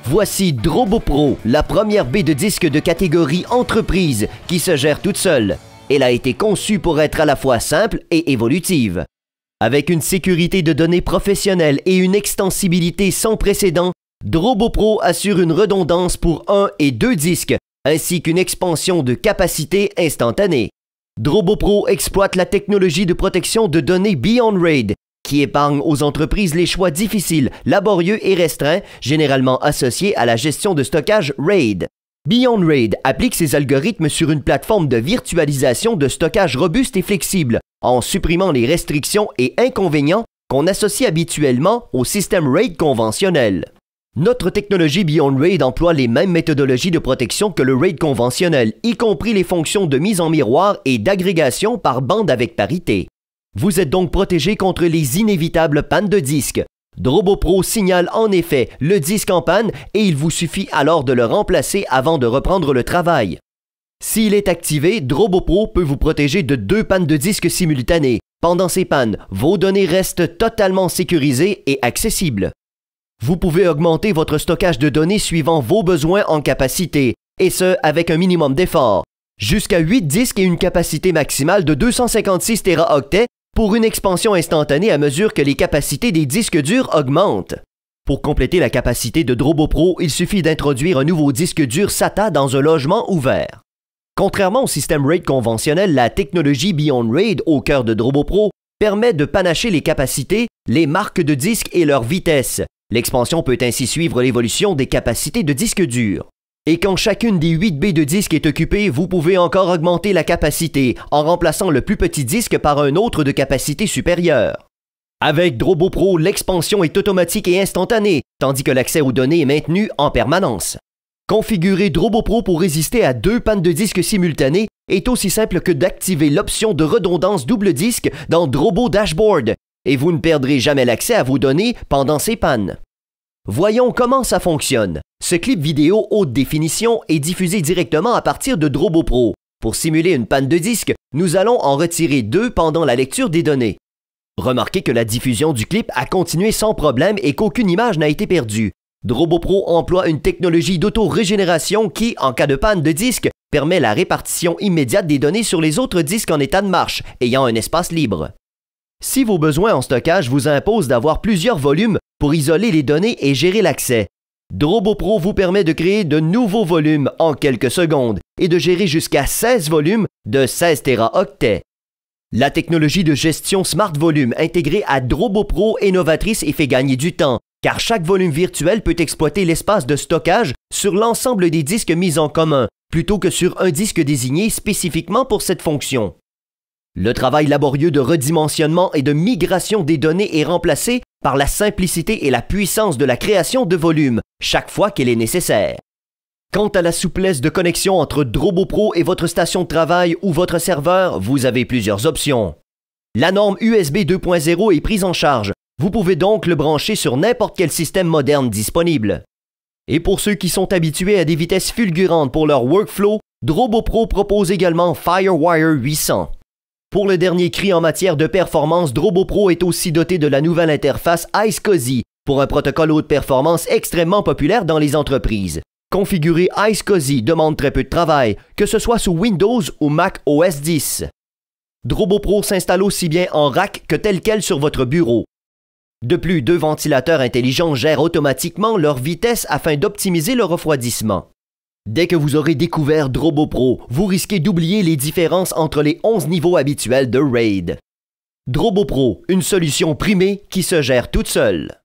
Voici Drobo Pro, la première baie de disque de catégorie entreprise qui se gère toute seule. Elle a été conçue pour être à la fois simple et évolutive. Avec une sécurité de données professionnelle et une extensibilité sans précédent, Drobo Pro assure une redondance pour 1 et 2 disques, ainsi qu'une expansion de capacité instantanée. Drobo Pro exploite la technologie de protection de données Beyond RAID, qui épargne aux entreprises les choix difficiles, laborieux et restreints, généralement associés à la gestion de stockage RAID. Beyond RAID applique ses algorithmes sur une plateforme de virtualisation de stockage robuste et flexible, en supprimant les restrictions et inconvénients qu'on associe habituellement au système RAID conventionnel. Notre technologie Beyond RAID emploie les mêmes méthodologies de protection que le RAID conventionnel, y compris les fonctions de mise en miroir et d'agrégation par bande avec parité. Vous êtes donc protégé contre les inévitables pannes de disque. Drobo Pro signale en effet le disque en panne et il vous suffit alors de le remplacer avant de reprendre le travail. S'il est activé, Drobo Pro peut vous protéger de 2 pannes de disque simultanées. Pendant ces pannes, vos données restent totalement sécurisées et accessibles. Vous pouvez augmenter votre stockage de données suivant vos besoins en capacité, et ce avec un minimum d'effort. Jusqu'à 8 disques et une capacité maximale de 256 téraoctets pour une expansion instantanée à mesure que les capacités des disques durs augmentent. Pour compléter la capacité de Drobo Pro, il suffit d'introduire un nouveau disque dur SATA dans un logement ouvert. Contrairement au système RAID conventionnel, la technologie Beyond RAID au cœur de Drobo Pro permet de panacher les capacités, les marques de disques et leur vitesse. L'expansion peut ainsi suivre l'évolution des capacités de disque dur. Et quand chacune des 8 baies de disque est occupée, vous pouvez encore augmenter la capacité en remplaçant le plus petit disque par un autre de capacité supérieure. Avec Drobo Pro, l'expansion est automatique et instantanée, tandis que l'accès aux données est maintenu en permanence. Configurer Drobo Pro pour résister à 2 pannes de disque simultanées est aussi simple que d'activer l'option de redondance double disque dans Drobo Dashboard, et vous ne perdrez jamais l'accès à vos données pendant ces pannes. Voyons comment ça fonctionne. Ce clip vidéo haute définition est diffusé directement à partir de Drobo Pro. Pour simuler une panne de disque, nous allons en retirer 2 pendant la lecture des données. Remarquez que la diffusion du clip a continué sans problème et qu'aucune image n'a été perdue. Drobo Pro emploie une technologie d'auto-régénération qui, en cas de panne de disque, permet la répartition immédiate des données sur les autres disques en état de marche, ayant un espace libre. Si vos besoins en stockage vous imposent d'avoir plusieurs volumes pour isoler les données et gérer l'accès, Drobo Pro vous permet de créer de nouveaux volumes en quelques secondes et de gérer jusqu'à 16 volumes de 16 téraoctets. La technologie de gestion Smart Volume intégrée à Drobo Pro est novatrice et fait gagner du temps, car chaque volume virtuel peut exploiter l'espace de stockage sur l'ensemble des disques mis en commun, plutôt que sur un disque désigné spécifiquement pour cette fonction. Le travail laborieux de redimensionnement et de migration des données est remplacé par la simplicité et la puissance de la création de volumes, chaque fois qu'elle est nécessaire. Quant à la souplesse de connexion entre Drobo Pro et votre station de travail ou votre serveur, vous avez plusieurs options. La norme USB 2.0 est prise en charge. Vous pouvez donc le brancher sur n'importe quel système moderne disponible. Et pour ceux qui sont habitués à des vitesses fulgurantes pour leur workflow, Drobo Pro propose également FireWire 800. Pour le dernier cri en matière de performance, Drobo Pro est aussi doté de la nouvelle interface iSCSI pour un protocole haute performance extrêmement populaire dans les entreprises. Configurer iSCSI demande très peu de travail, que ce soit sous Windows ou Mac OS X. Drobo Pro s'installe aussi bien en rack que tel quel sur votre bureau. De plus, 2 ventilateurs intelligents gèrent automatiquement leur vitesse afin d'optimiser le refroidissement. Dès que vous aurez découvert Drobo Pro, vous risquez d'oublier les différences entre les 11 niveaux habituels de RAID. Drobo Pro, une solution primée qui se gère toute seule.